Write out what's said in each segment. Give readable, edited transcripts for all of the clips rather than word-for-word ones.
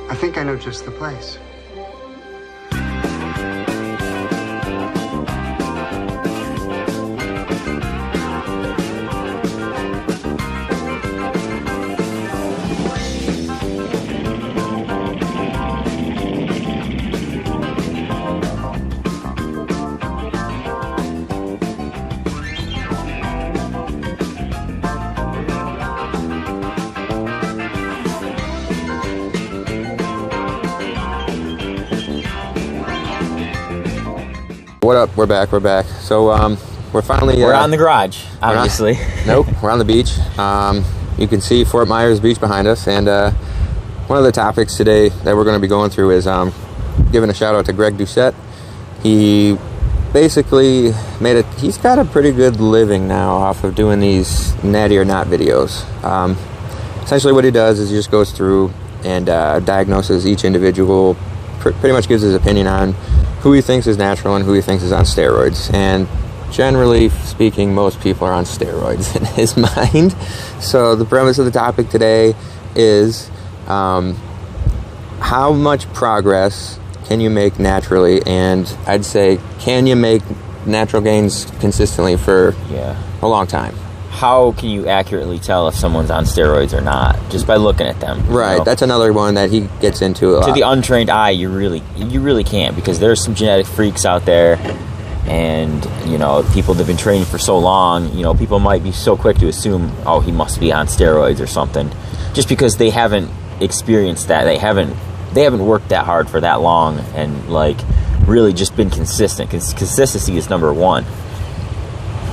I think I know just the place. What up? We're back. So we're finally we're on the garage, obviously. Nope, we're on the beach. You can see Fort Myers Beach behind us, and one of the topics today that we're going to be going through is giving a shout out to Greg Doucette. He basically he's got a pretty good living now off of doing these natty or not videos. Essentially what he does is he just goes through and diagnoses each individual, pretty much gives his opinion on who he thinks is natural and who he thinks is on steroids. And generally speaking, most people are on steroids in his mind. So the premise of the topic today is how much progress can you make naturally, and I'd say, can you make natural gains consistently for a long time? How can you accurately tell if someone's on steroids or not? Just by looking at them. Right, you know? That's another one that he gets into a lot. To the untrained eye, you really can't, because there's some genetic freaks out there, and people that have been training for so long, people might be so quick to assume, oh, he must be on steroids or something, just because they haven't experienced that. They haven't worked that hard for that long, and really just been consistent. Consistency is number one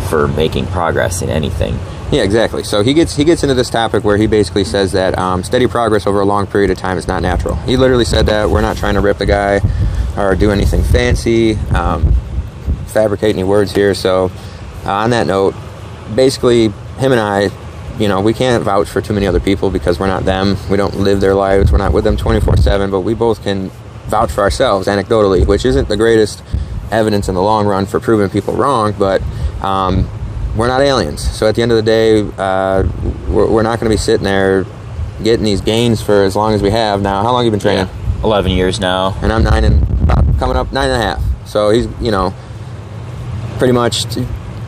for making progress in anything. Yeah, exactly. So he gets into this topic where he basically says that steady progress over a long period of time is not natural. He literally said that we're not trying to rip the guy or do anything fancy, fabricate any words here. So on that note, basically him and I, we can't vouch for too many other people because we're not them. We don't live their lives. We're not with them 24/7, but we both can vouch for ourselves anecdotally, which isn't the greatest evidence in the long run for proving people wrong, but we're not aliens. So at the end of the day, we're not going to be sitting there getting these gains for as long as we have now. How long have you been training? 11 years now. And I'm coming up 9.5. So he's, pretty much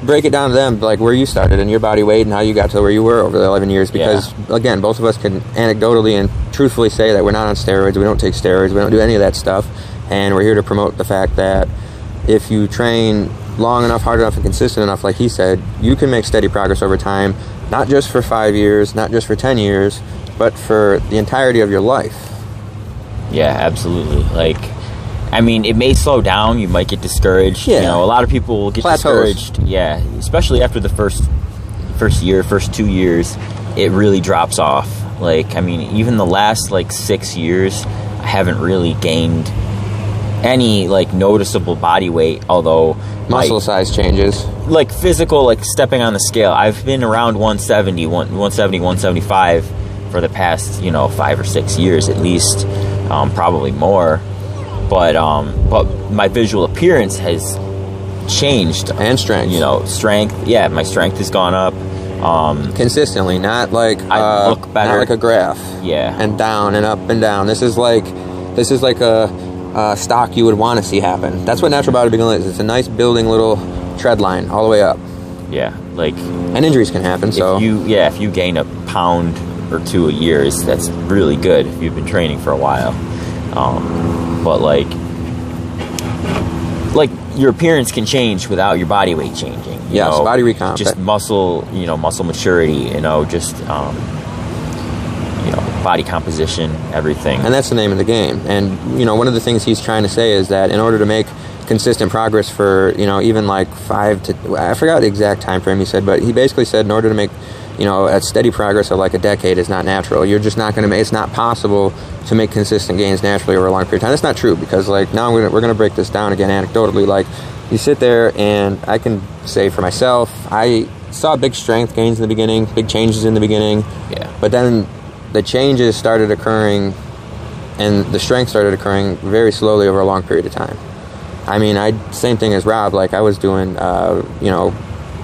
break it down to them, like where you started and your body weight and how you got to where you were over the 11 years. Because, again, both of us can anecdotally and truthfully say that we're not on steroids. We don't take steroids. We don't do any of that stuff. And we're here to promote the fact that if you train long enough, hard enough, and consistent enough, like he said, you can make steady progress over time, not just for 5 years, not just for 10 years, but for the entirety of your life. Yeah, absolutely. It may slow down. You might get discouraged. Yeah. A lot of people will get discouraged. Yeah, especially after the first year, first 2 years, it really drops off. Even the last 6 years, I haven't really gained any noticeable body weight, although muscle size changes, physical, stepping on the scale. I've been around 175 for the past 5 or 6 years at least, probably more, but my visual appearance has changed, and strength. Strength. Yeah, my strength has gone up consistently, not I look better, not like a graph. Yeah, and down and up and down. This is like a stock you would want to see happen. That's what natural bodybuilding is. It's a nice building little tread line all the way up. Yeah, and injuries can happen. So if you gain a pound or two a year, that's really good if you've been training for a while. But your appearance can change without your body weight changing. Yes, body recomp. Just muscle maturity. Body composition, everything. And that's the name of the game. And, one of the things he's trying to say is that in order to make consistent progress for, even 5 to, I forgot the exact time frame he said, but he basically said in order to make, a steady progress of a decade is not natural. You're just not going to make, it's not possible to make consistent gains naturally over a long period of time. That's not true, because now we're going to break this down again anecdotally. You sit there, and I can say for myself, I saw big strength gains in the beginning, big changes in the beginning. Yeah. But then the changes started occurring and the strength started occurring very slowly over a long period of time. Same thing as Rob. I was doing,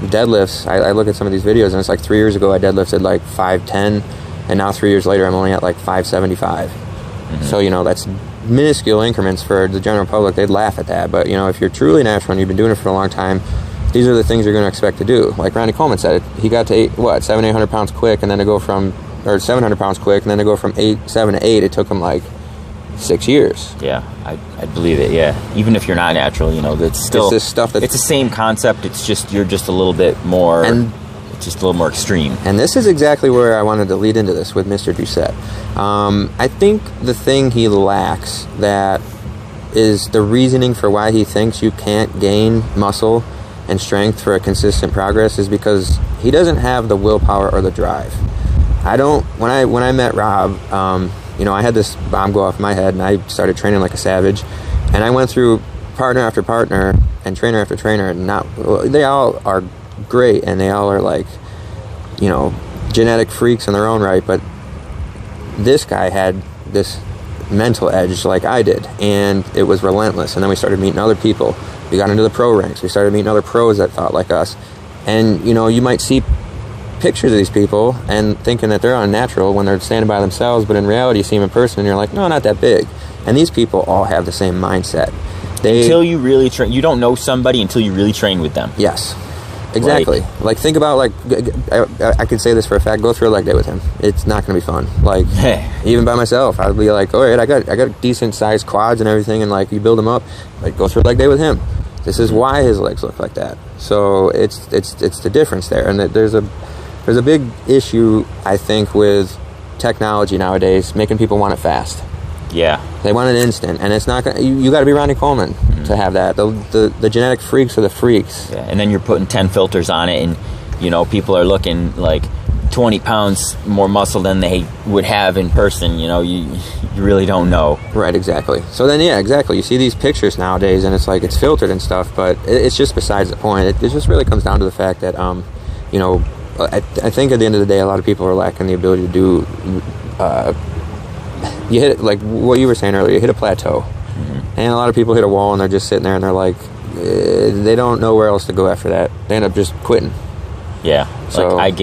deadlifts. I look at some of these videos, and it's 3 years ago I deadlifted 510, and now 3 years later I'm only at 575. So, you know, that's minuscule increments for the general public. They'd laugh at that. But, you know, if you're truly natural and you've been doing it for a long time, these are the things you're going to expect to do. Like Ronnie Coleman said, he got to 800 pounds quick, and then to go from, or 700 pounds quick, and then to go from 7 to 8, it took him like 6 years. Yeah, I believe it. Yeah, even if you're not natural, you know, it's still it's this stuff that's, it's the same concept. It's just you're just a little bit more, and it's just a little more extreme. And this is exactly where I wanted to lead into this with Mr. Doucette. I think the thing he lacks that is the reasoning for why he thinks you can't gain muscle and strength for a consistent progress is because he doesn't have the willpower or the drive. I don't. When I met Rob, you know, I had this bomb go off my head, and I started training like a savage. And I went through partner after partner and trainer after trainer, and they all are great, and they all are like, you know, genetic freaks in their own right. But this guy had this mental edge like I did, and it was relentless. And then we started meeting other people. We got into the pro ranks. We started meeting other pros that thought like us. And, you know, you might see pictures of these people and thinking that they're unnatural when they're standing by themselves, but in reality you see them in person and you're like, no, not that big. And these people all have the same mindset. Until you really train, you don't know somebody until you really train with them. Yes, exactly. Like think about, like, I could say this for a fact, go through a leg day with him. It's not going to be fun. Like, even by myself, I'd be like, all right, I got decent sized quads and everything, and like you build them up, like go through a leg day with him. This is why his legs look like that. So it's the difference there. And there's a big issue, I think, with technology nowadays, making people want it fast. Yeah. They want it instant, and it's not gonna, you got to be Ronnie Coleman to have that. The genetic freaks are the freaks. Yeah, and then you're putting 10 filters on it, and, you know, people are looking like 20 pounds more muscle than they would have in person. You know, you really don't know. Right, exactly. So then, yeah, exactly. You see these pictures nowadays, and it's like it's filtered and stuff, but it's just besides the point. It just really comes down to the fact that, you know, I think at the end of the day, a lot of people are lacking the ability to do. You hit, like what you were saying earlier, you hit a plateau, and a lot of people hit a wall, and they're just sitting there, and they're like, they don't know where else to go after that. They end up just quitting. Yeah. So like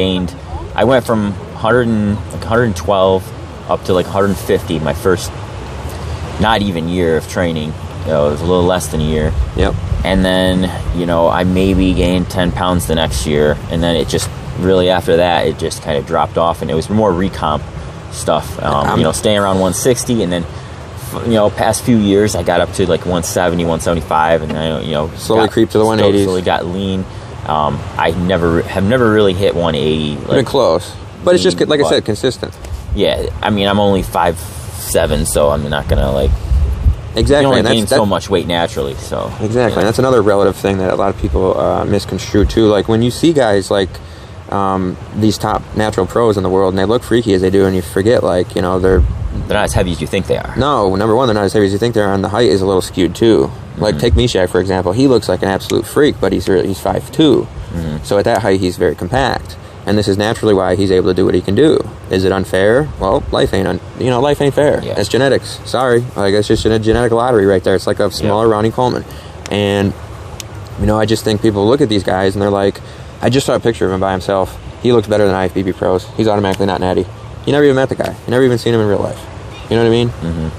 I went from 112 up to like 150 my first, not even year of training. You know, it was a little less than a year. Yep. And then, you know, I maybe gained 10 pounds the next year, and then it just really after that it just kind of dropped off, and it was more recomp stuff. You know, staying around 160, and then, you know, past few years I got up to like 170, 175, and then, you know, slowly creep to the 180s. Slowly got lean. I have never really hit 180. Like, been close, but it's just like I said, consistent. Yeah, I mean, I'm only 5'7", so I'm not gonna like. Exactly, you only gain so much weight naturally. So exactly, yeah. And that's another relative thing that a lot of people misconstrue too. Like when you see guys like these top natural pros in the world, and they look freaky as they do, and you forget, like, you know, they're not as heavy as you think they are. No, number one, they're not as heavy as you think they are, and the height is a little skewed too. Like take Mishak for example. He looks like an absolute freak, but he's 5'2". So at that height, he's very compact, and this is naturally why he's able to do what he can do. Is it unfair? Well, life ain't fair. Yeah. It's genetics. Sorry, like it's just a genetic lottery right there. It's like a smaller Ronnie Coleman, and you know, I just think people look at these guys and they're like, I just saw a picture of him by himself. He looks better than IFBB pros. He's automatically not natty. You never even met the guy. You never even seen him in real life. You know what I mean?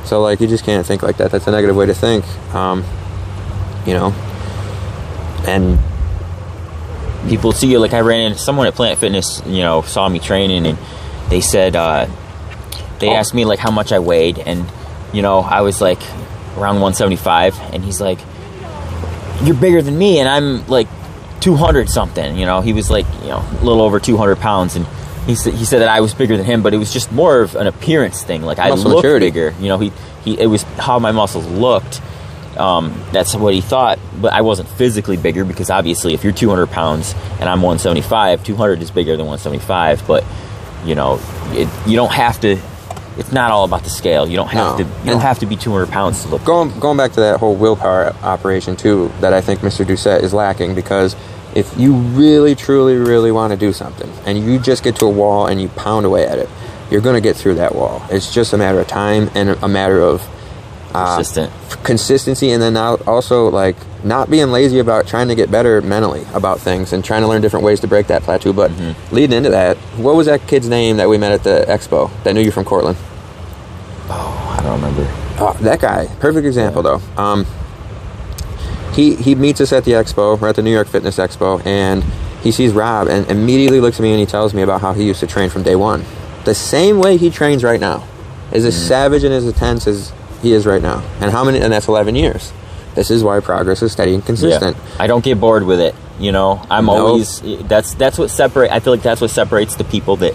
So like, you just can't think like that. That's a negative way to think. You know, and people see you. Like I ran into someone at Planet Fitness, you know, saw me training, and they said they asked me like how much I weighed, and you know, I was like around 175, and he's like, "You're bigger than me," and I'm like 200 something. You know, he was like, you know, a little over 200 pounds, and he said that I was bigger than him, but it was just more of an appearance thing. Like I looked bigger. You know, it was how my muscles looked. That's what he thought, but I wasn't physically bigger, because obviously if you're 200 pounds and I'm 175, 200 is bigger than 175, but you know, you don't have to, it's not all about the scale. You don't have to be 200 pounds to look going back to that whole willpower operation too, that I think Mr. Doucette is lacking, because if you really, truly, really want to do something and you just get to a wall and you pound away at it, you're going to get through that wall. It's just a matter of time and a matter of consistency, and then now also like not being lazy about trying to get better mentally about things and trying to learn different ways to break that plateau. But leading into that, what was that kid's name that we met at the expo that knew you from Cortland? Oh, I don't remember. Oh, that guy, perfect example though. He meets us at the expo. We're at the New York Fitness Expo, and he sees Rob and immediately looks at me and he tells me about how he used to train from day one. The same way he trains right now is as savage and as intense as he is right now. And that's 11 years. This is why progress is steady and consistent. Yeah. I don't get bored with it. You know, I'm always, that's what I feel like that's what separates the people that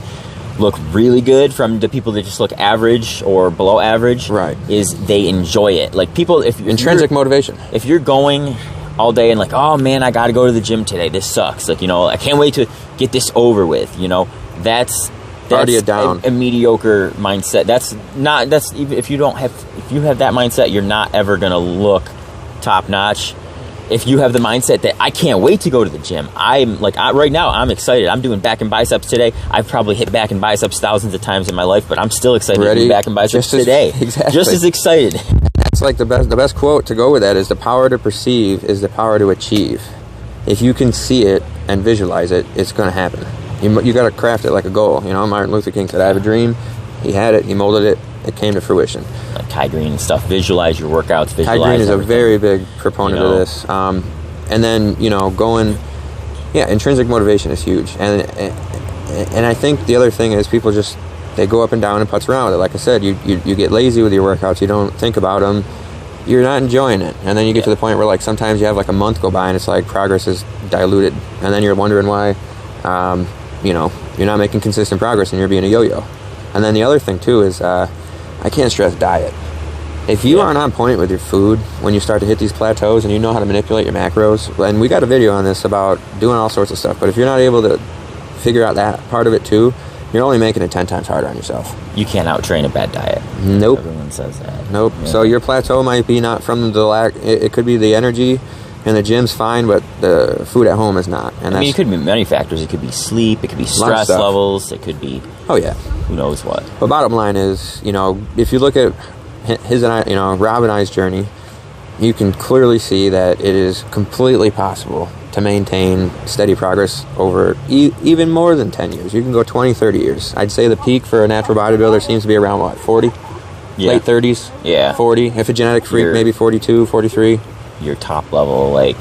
look really good from the people that just look average or below average. Right. Is they enjoy it. Like people, if intrinsic motivation. If you're going all day and like, oh man, I got to go to the gym today. This sucks. Like, you know, I can't wait to get this over with. You know, that's already down. A mediocre mindset. If you have that mindset, you're not ever gonna look top notch. If you have the mindset that I can't wait to go to the gym, right now I'm excited. I'm doing back and biceps today. I've probably hit back and biceps thousands of times in my life, but I'm still excited to do back and biceps today. Exactly. Just as excited. That's like the best quote to go with that is the power to perceive is the power to achieve. If you can see it and visualize it, it's going to happen. You got to craft it like a goal. You know, Martin Luther King said, I have a dream. He had it. He molded it. It came to fruition. Like Kai Green and stuff. Visualize your workouts. Visualize Kai Green is everything. a very big proponent of this. And then, you know, intrinsic motivation is huge. And I think the other thing is people just, they go up and down and putz around with it. Like I said, you get lazy with your workouts. You don't think about them. You're not enjoying it. And then you get to the point where, like, sometimes you have, like, a month go by and it's like progress is diluted. And then you're wondering why, you know, you're not making consistent progress and you're being a yo-yo. And then the other thing, too, is I can't stress diet. If you aren't on point with your food when you start to hit these plateaus and you know how to manipulate your macros, and we got a video on this about doing all sorts of stuff, but if you're not able to figure out that part of it too, you're only making it 10 times harder on yourself. You can't out-train a bad diet. Nope. Everyone says that. Nope. Yeah. So your plateau might be not from the lack, it could be the energy, and the gym's fine, but the food at home is not. And it could be many factors. It could be sleep, it could be stress levels, it could be... Oh, yeah. Who knows what. But bottom line is, you know, if you look at Rob and I's journey, you can clearly see that it is completely possible to maintain steady progress over even more than 10 years. You can go 20, 30 years. I'd say the peak for a natural bodybuilder seems to be around, what, 40? Yeah. Late 30s? Yeah. 40. If a genetic freak, maybe 42, 43. Your top level, like,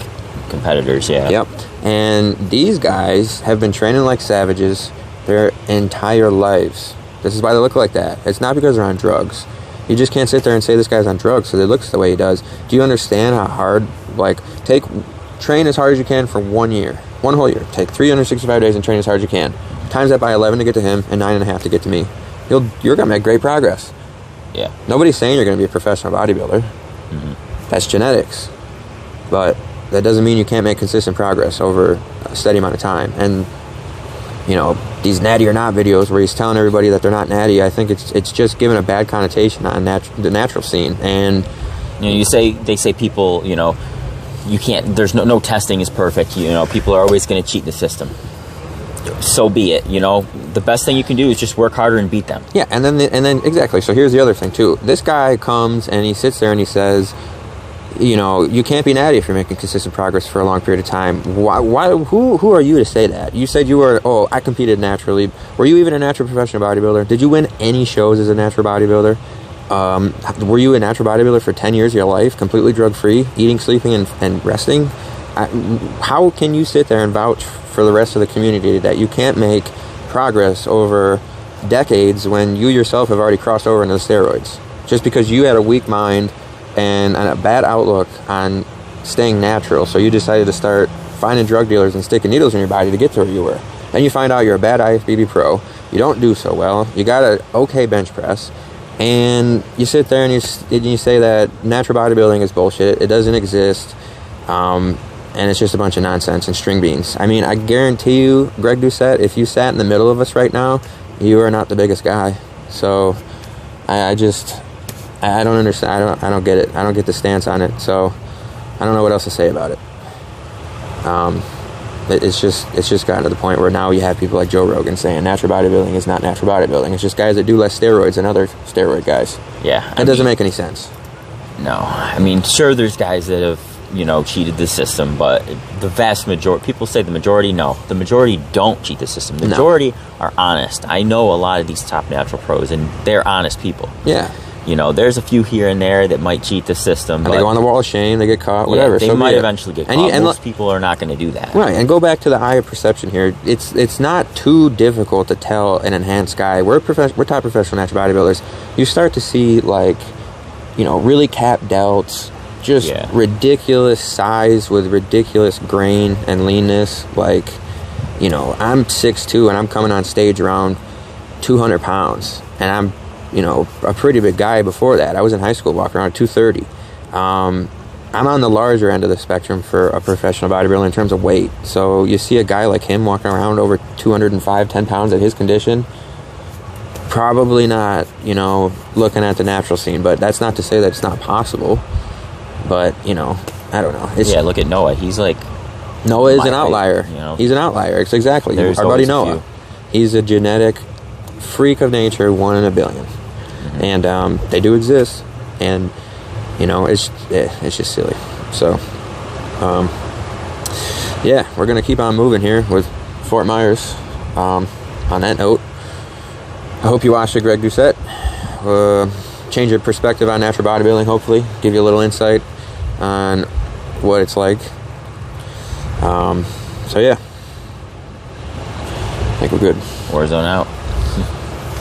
competitors, yeah. Yep. And these guys have been training like savages their entire lives. This is why they look like that. It's not because they're on drugs. You just can't sit there and say this guy's on drugs because it looks the way he does. Do you understand how hard, like, train as hard as you can for 1 year, one whole year. Take 365 days and train as hard as you can. Times that by 11 to get to him and 9.5 to get to me. You're going to make great progress. Yeah. Nobody's saying you're going to be a professional bodybuilder. Mm-hmm. That's genetics. But that doesn't mean you can't make consistent progress over a steady amount of time. And, you know, these natty or not videos where he's telling everybody that they're not natty, I think it's just given a bad connotation on the natural scene. And you know, they say people, you know, you can't. There's no testing is perfect. You know, people are always going to cheat the system. So be it. You know, the best thing you can do is just work harder and beat them. Yeah, and then exactly. So here's the other thing too. This guy comes and he sits there and he says, you know, you can't be natty if you're making consistent progress for a long period of time. Why? Who are you to say that? You said you were, I competed naturally. Were you even a natural professional bodybuilder? Did you win any shows as a natural bodybuilder? Were you a natural bodybuilder for 10 years of your life, completely drug-free, eating, sleeping, and resting? How can you sit there and vouch for the rest of the community that you can't make progress over decades when you yourself have already crossed over into the steroids? Just because you had a weak mind and a bad outlook on staying natural, so you decided to start finding drug dealers and sticking needles in your body to get to where you were. Then you find out you're a bad IFBB pro, you don't do so well, you got an okay bench press, and you sit there and you say that natural bodybuilding is bullshit, it doesn't exist, and it's just a bunch of nonsense and string beans. I mean, I guarantee you, Greg Doucette, if you sat in the middle of us right now, you are not the biggest guy. So I don't understand. I don't get it. I don't get the stance on it. So I don't know what else to say about it. It's just gotten to the point where now you have people like Joe Rogan saying natural bodybuilding is not natural bodybuilding. It's just guys that do less steroids than other steroid guys. Yeah, it doesn't make any sense. No, I mean, sure, there's guys that have, you know, cheated the system, but the vast majority, people say the majority, no. The majority don't cheat the system. The majority are honest. I know a lot of these top natural pros, and they're honest people. Yeah. You know, there's a few here and there that might cheat the system. And but they go on the wall of shame, they get caught, whatever. They so might eventually get caught. Most people are not going to do that. Right, and go back to the eye of perception here. It's not too difficult to tell an enhanced guy. We're top professional natural bodybuilders. You start to see, like, you know, really capped delts, just ridiculous size with ridiculous grain and leanness. Like, you know, I'm 6'2", and I'm coming on stage around 200 pounds, and I'm, you know, a pretty big guy before that. I was in high school walking around at 230. I'm on the larger end of the spectrum for a professional bodybuilder in terms of weight. So you see a guy like him walking around over 205, 10 pounds at his condition, probably not, you know, looking at the natural scene. But that's not to say that it's not possible. But, you know, I don't know. Look at Noah. He's like... Noah is an outlier. You know, he's an outlier. It's exactly. Our buddy Noah. He's a genetic freak of nature, 1 in a billion. Mm-hmm. And they do exist. And, you know, it's just silly. So, we're going to keep on moving here with Fort Myers. On that note, I hope you watched the Greg Doucette. Change your perspective on natural bodybuilding, hopefully. Give you a little insight on what it's like. I think we're good. Warzone out.